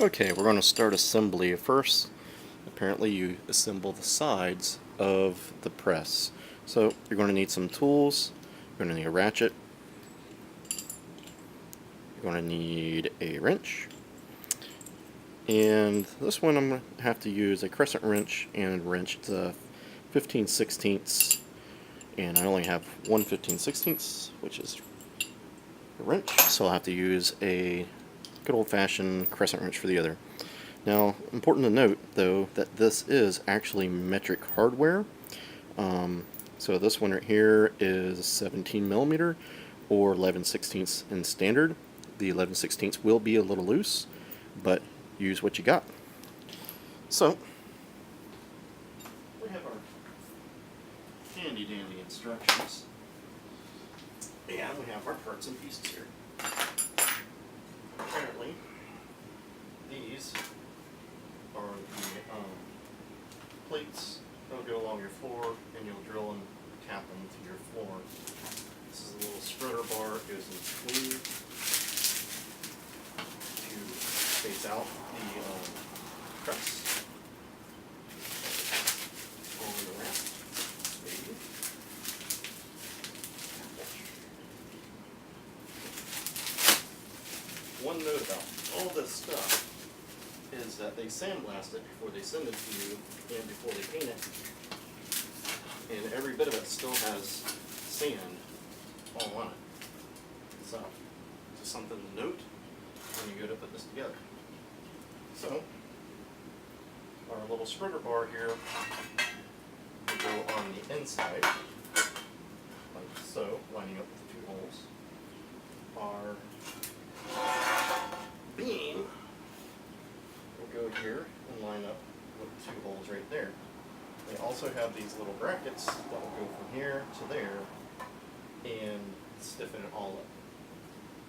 Okay, we're going to start assembly. First, apparently you assemble the sides of the press. So you're going to need some tools. You're going to need a ratchet. You're going to need a wrench. And this one I'm going to have to use a crescent wrench and wrench. It's a 15/16, and I only have one 15/16, which is a wrench, so I'll have to use a good old-fashioned crescent wrench for the other. Now, important to note, though, that this is actually metric hardware. So this one right here is 17 millimeter or 11/16 in standard. The 11/16 will be a little loose, but use what you got. So, we have our handy dandy instructions, and we have our parts and pieces here. Apparently, these are the plates that will go along your floor, and you'll drill and tap them to your floor. This is a little spreader bar. It goes in between to space out the press. On the ramp, maybe. One note about all this stuff is that they sandblast it before they send it to you and before they paint it. And every bit of it still has sand all on it. So, just something to note when you go to put this together. So, our little spreader bar here will go on the inside, like so, lining up with the two holes. Our beam will go here and line up with the two holes right there. They also have these little brackets that will go from here to there and stiffen it all up.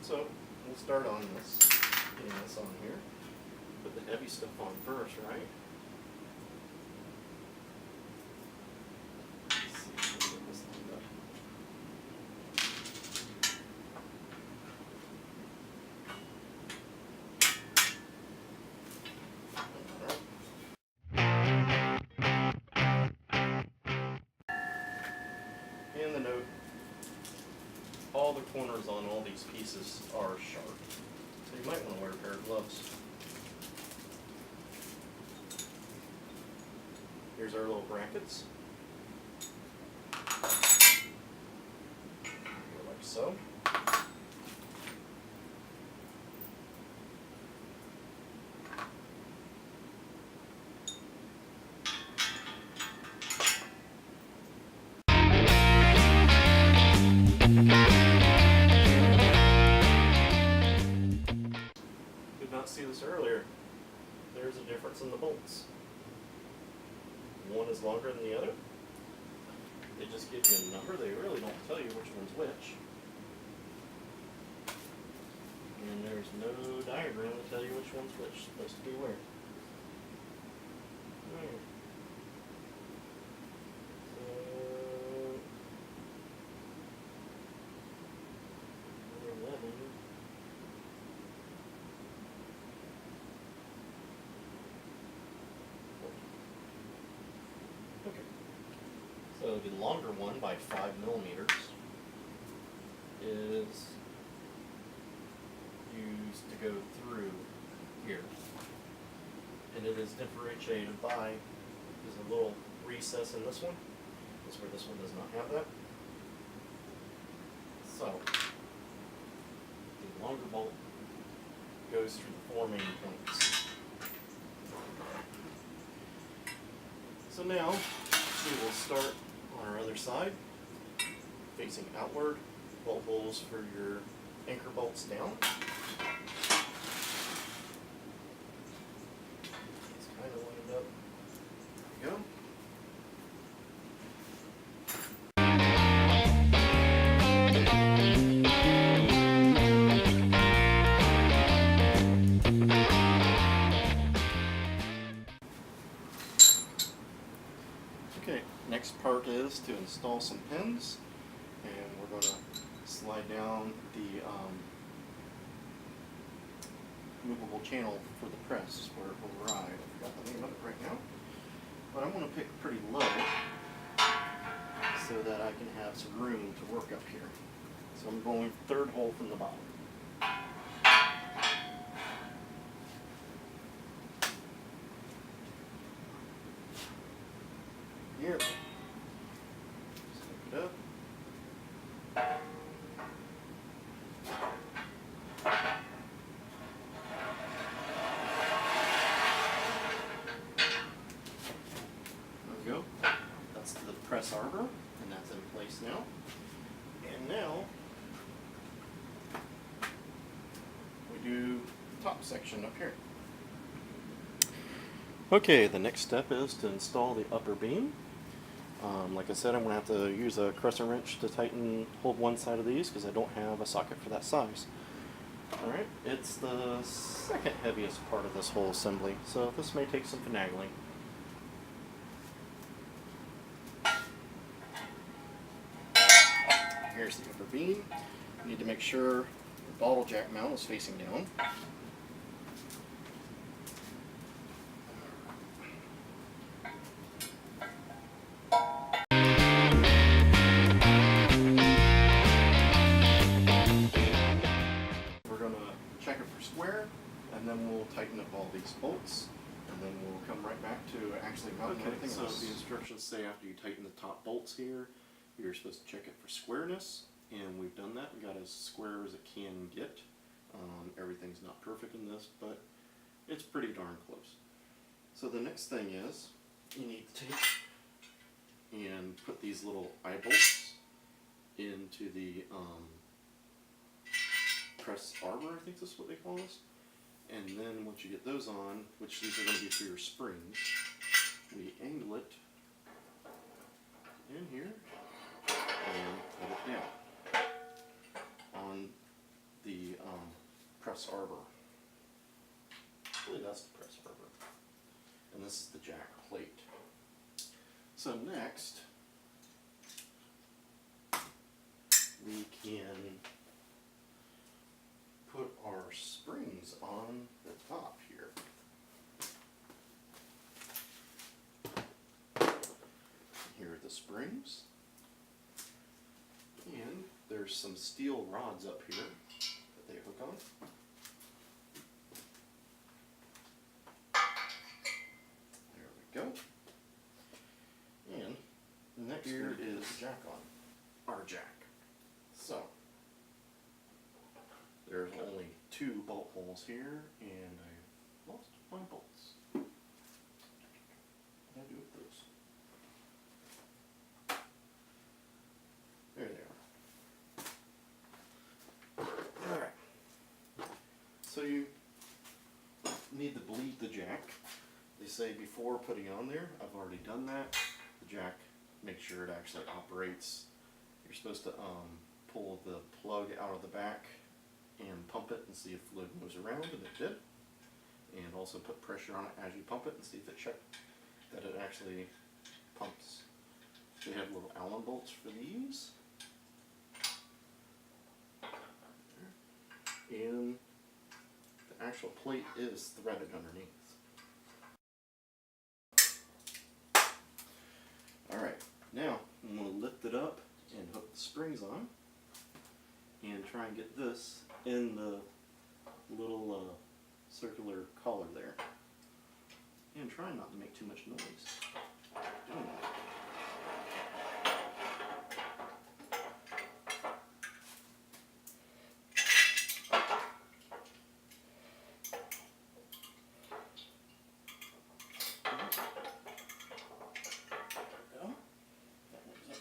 So we'll start on this, getting this on here. Put the heavy stuff on first, right? Let's see if we can get this lined up. And the note, all the corners on all these pieces are sharp. So you might want to wear a pair of gloves. Here's our little brackets. Go like so. Did not see this earlier. There's a difference in the bolts. One is longer than the other. They just give you a number. They really don't tell you which one's which. And there's no diagram to tell you which one's which. It's supposed to be where. There. So, 11. Okay. So the longer one by 5 millimeters is used to go through here. And it is differentiated by, there's a little recess in this one. This is where this one does not have that. So, the longer bolt goes through the 4 main points. So now, we will start on our other side, facing outward, bolt holes for your anchor bolts down. It's kind of lined up. There we go. Okay, next part is to install some pins, and we're going to slide down the movable channel for the press where it will ride. I forgot the name of it right now. But I'm going to pick pretty low so that I can have some room to work up here. So I'm going third hole from the bottom. Here. Stick it up. Go. That's the press arbor, and that's in place now. And now we do the top section up here. Okay, the next step is to install the upper beam. Like I said, I'm going to have to use a crescent wrench to hold one side of these because I don't have a socket for that size. Alright, it's the second heaviest part of this whole assembly, so this may take some finagling. Here's the upper beam. You need to make sure the bottle jack mount is facing down. We're going to check it for square, and then we'll tighten up all these bolts, and then we'll come right back to actually mounting everything else. So the instructions say after you tighten the top bolts here, you're supposed to check it for squareness, and we've done that. We got as square as it can get. Everything's not perfect in this, but it's pretty darn close. So the next thing is you need to take and put these little eye bolts into the press arbor, I think that's what they call this. And then once you get those on, which these are going to be for your springs, we angle it in here and put it down on the press arbor. Actually, that's the press arbor. And this is the jack plate. So next, we can put our springs on the top here. Here are the springs. And there's some steel rods up here that they hook on. There we go. And next here is the jack on. Our jack. So there's only 2 bolt holes here, and I lost my bolts. What did I do with those? There they are. Alright. So you need to bleed the jack. They say before putting it on there, I've already done that. The jack, make sure it actually operates. You're supposed to pull the plug out of the back and pump it and see if fluid moves around, and it did. And also put pressure on it as you pump it and see if it that it actually pumps. They have little Allen bolts for these. And the actual plate is threaded underneath. Alright, now I'm going to lift it up and hook the springs on and try and get this in the little circular collar there. And try not to make too much noise doing that.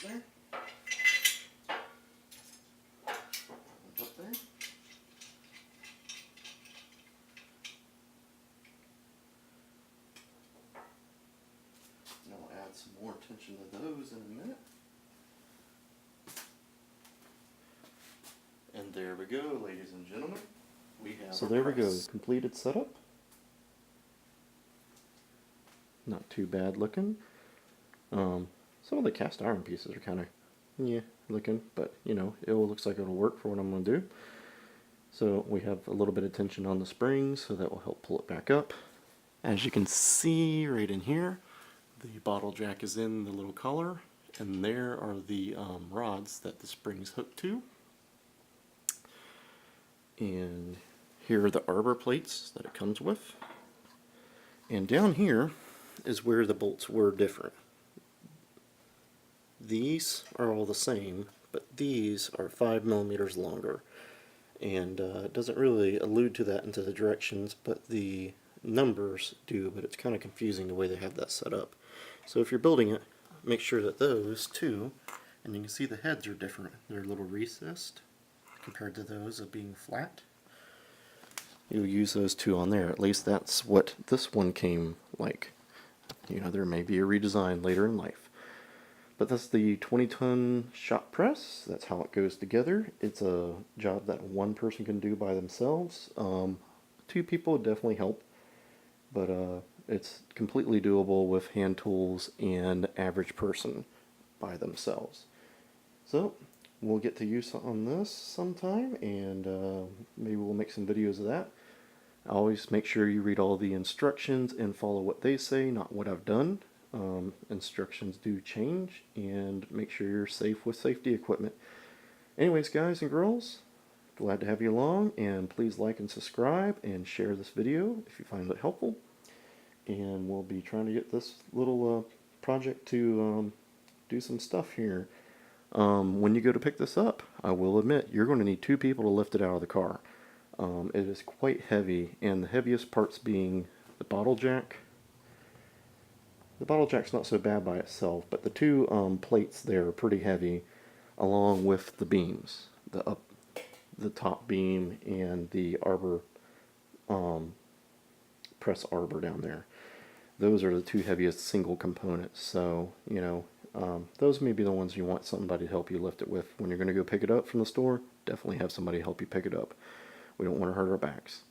There. Up there. And I'll add some more attention to those in a minute. And there we go, ladies and gentlemen. We have so there we go, completed setup. Not too bad looking. Some of the cast iron pieces are kind of, yeah, looking, but you know, it looks like it'll work for what I'm going to do. So we have a little bit of tension on the springs, so that will help pull it back up. As you can see right in here, the bottle jack is in the little collar, and there are the rods that the springs hook to. And here are the arbor plates that it comes with. And down here is where the bolts were different. These are all the same, but these are 5 millimeters longer. And it doesn't really allude to that into the directions, but the numbers do, but it's kind of confusing the way they have that set up. So if you're building it, make sure that those two, and you can see the heads are different. They're a little recessed compared to those of being flat. You'll use those two on there. At least that's what this one came like. You know, there may be a redesign later in life. But that's the 20-ton shop press. That's how it goes together. It's a job that one person can do by themselves. 2 people would definitely help, but it's completely doable with hand tools and average person by themselves. So we'll get to use on this sometime, and maybe we'll make some videos of that. Always make sure you read all the instructions and follow what they say, not what I've done. Instructions do change, and make sure you're safe with safety equipment. Anyways, guys and girls, glad to have you along, and please like and subscribe and share this video if you find it helpful. And we'll be trying to get this little project to do some stuff here. When you go to pick this up, I will admit you're going to need 2 people to lift it out of the car. It is quite heavy, and the heaviest parts being the bottle jack. The bottle jack's not so bad by itself, but the 2 plates there are pretty heavy, along with the beams, the top beam and the arbor, press arbor down there. Those are the 2 heaviest single components. So you know, those may be the ones you want somebody to help you lift it with when you're going to go pick it up from the store. Definitely have somebody help you pick it up. We don't want to hurt our backs.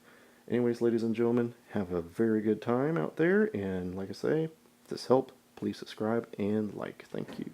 Anyways, ladies and gentlemen, have a very good time out there, and like I say, if this helped, please subscribe and like. Thank you.